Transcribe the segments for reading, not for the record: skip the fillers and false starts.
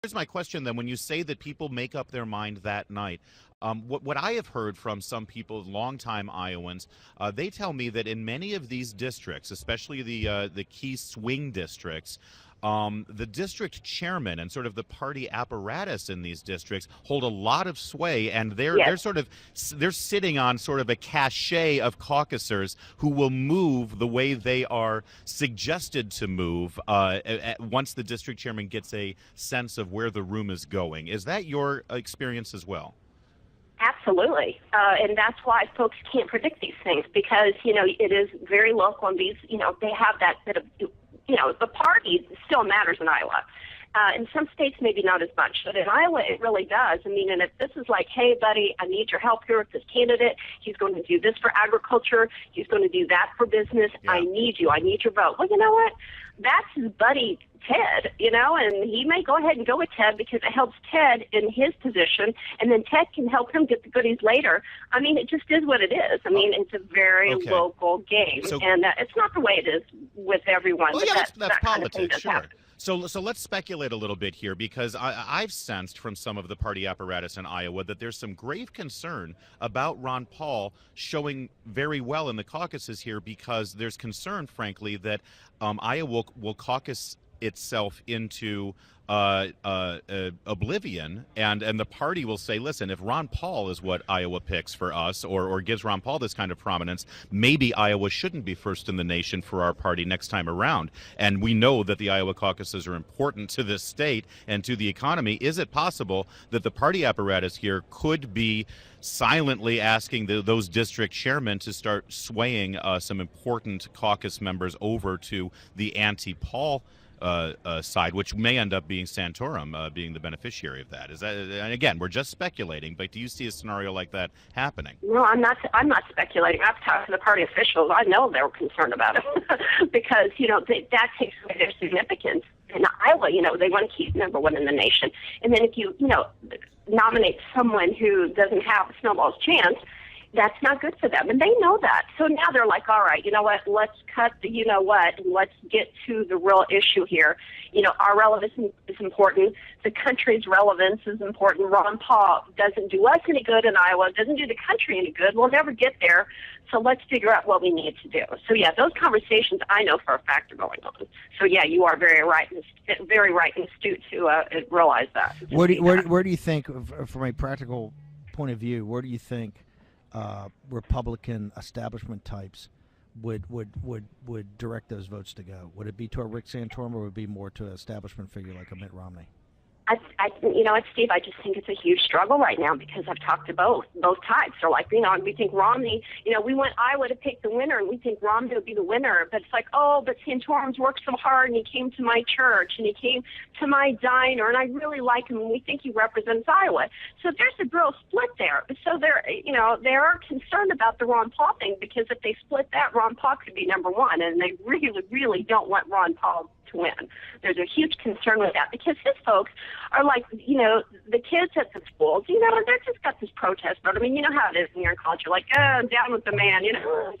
Here's my question then. When you say that people make up their mind that night, what I have heard from some people, longtime Iowans, they tell me that in many of these districts, especially the key swing districts, the district chairman and sort of the party apparatus in these districts hold a lot of sway, and they're sitting on sort of a cachet of caucusers who will move the way they are suggested to move once the district chairman gets a sense of where the room is going. Is that your experience as well? Absolutely. And that's why folks can't predict these things, because, it is very local, and these, they have that bit of, the party still matters in Iowa. In some states, maybe not as much, but in Iowa, it really does. I mean, and if this is like, hey, buddy, I need your help here with this candidate. He's going to do this for agriculture. He's going to do that for business. Yeah. I need you. I need your vote. Well, you know what? That's his buddy, Ted, and he may go ahead and go with Ted because it helps Ted in his position, and then Ted can help him get the goodies later. I mean, it just is what it is. I mean, it's a very local game, and it's not the way it is with everyone. Well, yeah, that's politics, sure. Happen. So let's speculate a little bit here, because I've sensed from some of the party apparatus in Iowa that there's some grave concern about Ron Paul showing very well in the caucuses here, because there's concern, frankly, that Iowa will caucus itself into oblivion, and the party will say, listen, if Ron Paul is what Iowa picks for us, or gives Ron Paul this kind of prominence, maybe Iowa shouldn't be first in the nation for our party next time around. And we know that the Iowa caucuses are important to this state and to the economy. Is it possible that the party apparatus here could be silently asking those district chairmen to start swaying some important caucus members over to the anti-Paul side, which may end up being Santorum being the beneficiary of that? Is that, and again, we're just speculating, but do you see a scenario like that happening? No, I'm not speculating. I've talked to the party officials. I know they were concerned about it because, that takes away their significance. In Iowa, they want to keep number one in the nation. And then if you, nominate someone who doesn't have a snowball's chance, that's not good for them, and they know that. So now they're like, all right, you know what, let's cut the and let's get to the real issue here. Our relevance is important. The country's relevance is important. Ron Paul doesn't do us any good in Iowa, doesn't do the country any good. We'll never get there, so let's figure out what we need to do. So, yeah, those conversations I know for a fact are going on. So, yeah, you are very right and astute to realize that. Where do you think, from a practical point of view, where do you think Republican establishment types would direct those votes to go? Would it be to a Rick Santorum, or would it be more to an establishment figure like a Mitt Romney? Steve, I just think it's a huge struggle right now, because I've talked to both types. They're like, we think Romney, we want Iowa to pick the winner, and we think Romney will be the winner. But it's like, but Santorum's worked so hard, and he came to my church, and he came to my diner, and I really like him, and we think he represents Iowa. So there's a real split there. So they're concerned about the Ron Paul thing, because if they split that, Ron Paul could be number one, and they really, really don't want Ron Paul to win. There's a huge concern with that, because his folks are like, the kids at the schools, they're just got this protest vote. I mean, you know how it is when you're in college. You're like, I'm down with the man,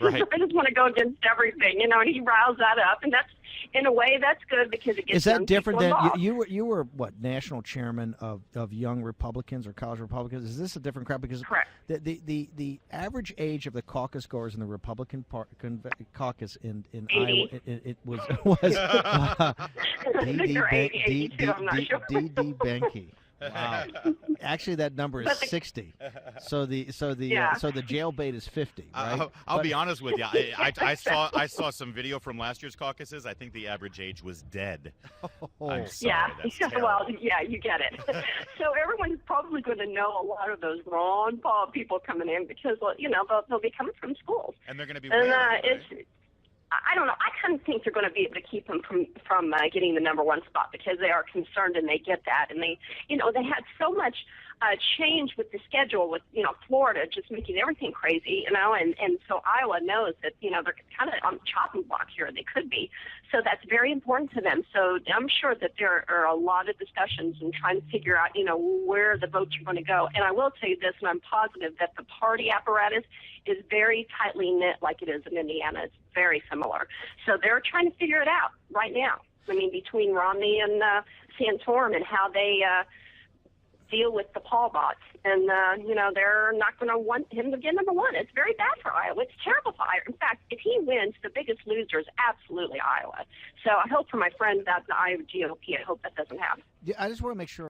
Right. I just want to go against everything, and he riles that up, and that's, in a way, that's good, because it gets. Is that different than you were what, national chairman of young Republicans or college Republicans? Is this a different crowd? Because correct. The average age of the caucus goers in the Republican caucus in 80. Iowa, it was Dee Dee Benkie. Wow. Actually, that number is 60. So the jailbait is 50. Right? I'll be honest with you. I saw some video from last year's caucuses. I think the average age was dead. I'm sorry. Yeah. Well, yeah, you get it. So everyone's probably going to know a lot of those Ron Paul people coming in, because they'll be coming from schools, and they're going to be. I don't know. I kind of think they're going to be able to keep them from getting the number one spot, because they are concerned, and they get that. And they had so much change with the schedule, with Florida just making everything crazy, and so Iowa knows that they're kind of on the chopping block here. They could be, so that's very important to them. So I'm sure that there are a lot of discussions and trying to figure out where the votes are going to go. And I will tell you this, and I'm positive that the party apparatus is very tightly knit, like it is in Indiana. It's very similar. So they're trying to figure it out right now. I mean, between Romney and Santorum and how they deal with the Paul bots. And, they're not going to want him to get number one. It's very bad for Iowa. It's terrible for Iowa. In fact, if he wins, the biggest loser is absolutely Iowa. So I hope for my friend about the Iowa GOP, I hope that doesn't happen. Yeah, I just want to make sure.